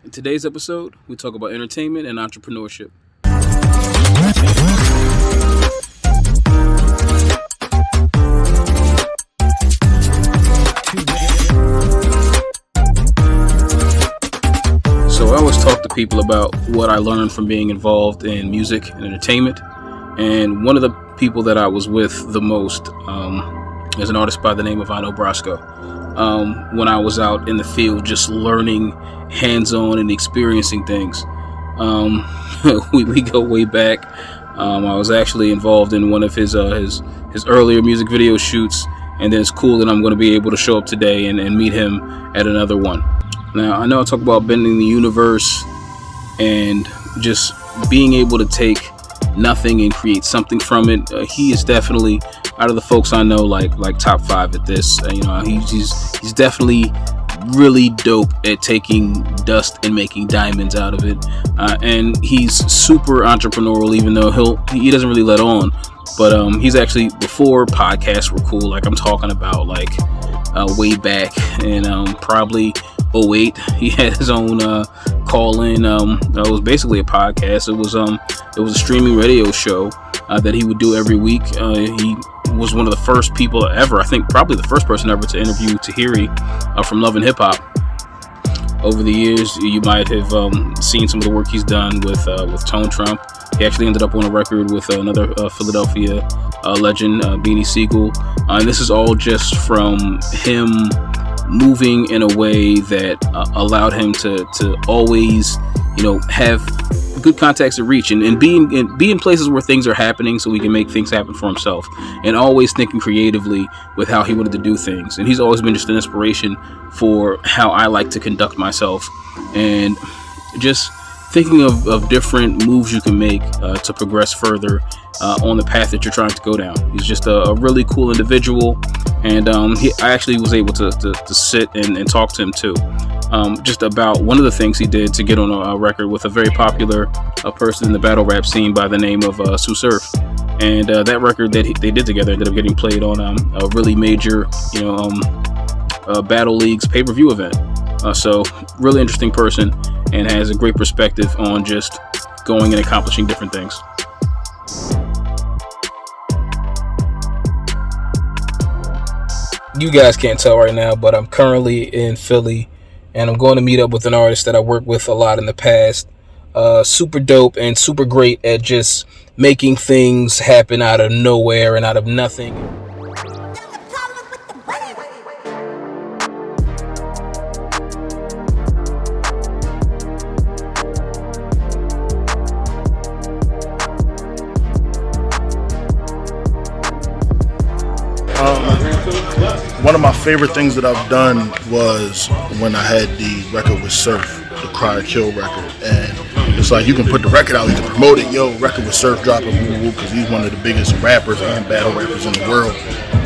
In today's episode, we talk about entertainment and entrepreneurship. So I always talk to people about what I learned from being involved in music and entertainment. And one of the people that I was with the most is an artist by the name of Ino Brasco. When I was out in the field just learning hands-on and experiencing things. We go way back. I was actually involved in one of his earlier music video shoots, and then it's cool that I'm going to be able to show up today and meet him at another one. Now, I know I talk about bending the universe and just being able to take nothing and create something from it. He is definitely, out of the folks I know, like top 5 at this. He's definitely really dope at taking dust and making diamonds out of it. And he's super entrepreneurial, even though he doesn't really let on. But he's actually, before podcasts were cool, like I'm talking about way back in probably 2008, he had his own call-in. It was basically a podcast. It was a streaming radio show that he would do every week. He was one of the first people ever, I think probably the first person ever to interview Tahiri from Love and Hip Hop. Over the years, you might have seen some of the work he's done with Tone Trump. He actually ended up on a record with another Philadelphia legend, Beanie Siegel. And this is all just from him moving in a way that allowed him to always, have good contacts to reach and be in places where things are happening so he can make things happen for himself, and always thinking creatively with how he wanted to do things. And he's always been just an inspiration for how I like to conduct myself, and just thinking of different moves you can make to progress further on the path that you're trying to go down. He's just a really cool individual, and I actually was able to sit and talk to him too. Just about one of the things he did to get on a record with a very popular person in the battle rap scene by the name of Sue Surf. And that record that they did together ended up getting played on a really major, Battle League's pay-per-view event. So really interesting person, and has a great perspective on just going and accomplishing different things. You guys can't tell right now, but I'm currently in Philly, and I'm going to meet up with an artist that I worked with a lot in the past. Super dope and super great at just making things happen out of nowhere and out of nothing. One of my favorite things that I've done was when I had the record with Surf, the Cry or Kill record. And it's like, you can put the record out, you can promote it, record with Surf dropping, because he's one of the biggest rappers and battle rappers in the world.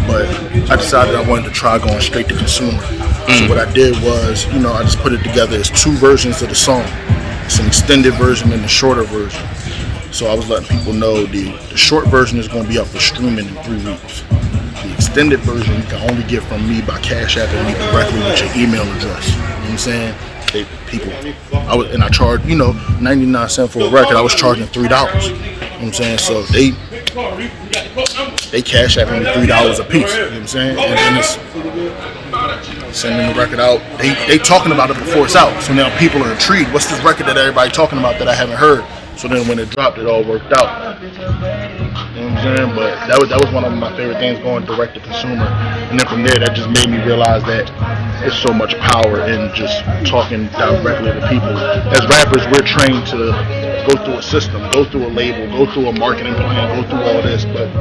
But I decided I wanted to try going straight to consumer. So what I did was, I just put it together as 2 versions of the song. It's an extended version and a shorter version. So I was letting people know the short version is going to be up for streaming in 3 weeks. The extended version you can only get from me by Cash Apping me directly with your email address. You know what I'm saying? I charged, 99 cents for a record. I was charging $3. You know what I'm saying? So they Cash Apping me $3 a piece. You know what I'm saying? And then it's sending the record out. They talking about it before it's out. So now people are intrigued. What's this record that everybody talking about that I haven't heard? So then when it dropped, it all worked out. You know what I'm saying? But that was one of my favorite things, going direct to consumer. And then from there, that just made me realize that there's so much power in just talking directly to people. As rappers, we're trained to go through a system, go through a label, go through a marketing plan, go through all this. But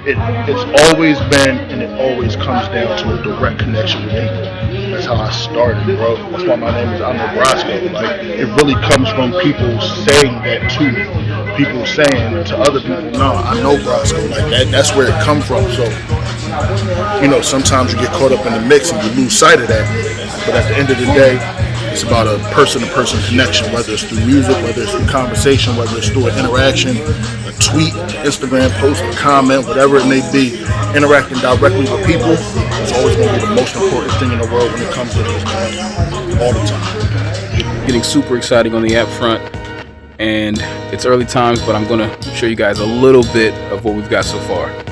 it's always been, and it always comes down to a direct connection with people. That's how I started, bro. That's why my name is Ino Brasco. Like, it really comes from people saying that to me. People saying to other people, no, I know Brasco. Like, that's where it come from. So, sometimes you get caught up in the mix and you lose sight of that. But at the end of the day, it's about a person-to-person connection, whether it's through music, whether it's through conversation, whether it's through an interaction, a tweet, Instagram post, a comment, whatever it may be. Interacting directly with people is always going to be the most important thing in the world when it comes to this, man. All the time. getting super exciting on the app front, and it's early times, but I'm going to show you guys a little bit of what we've got so far.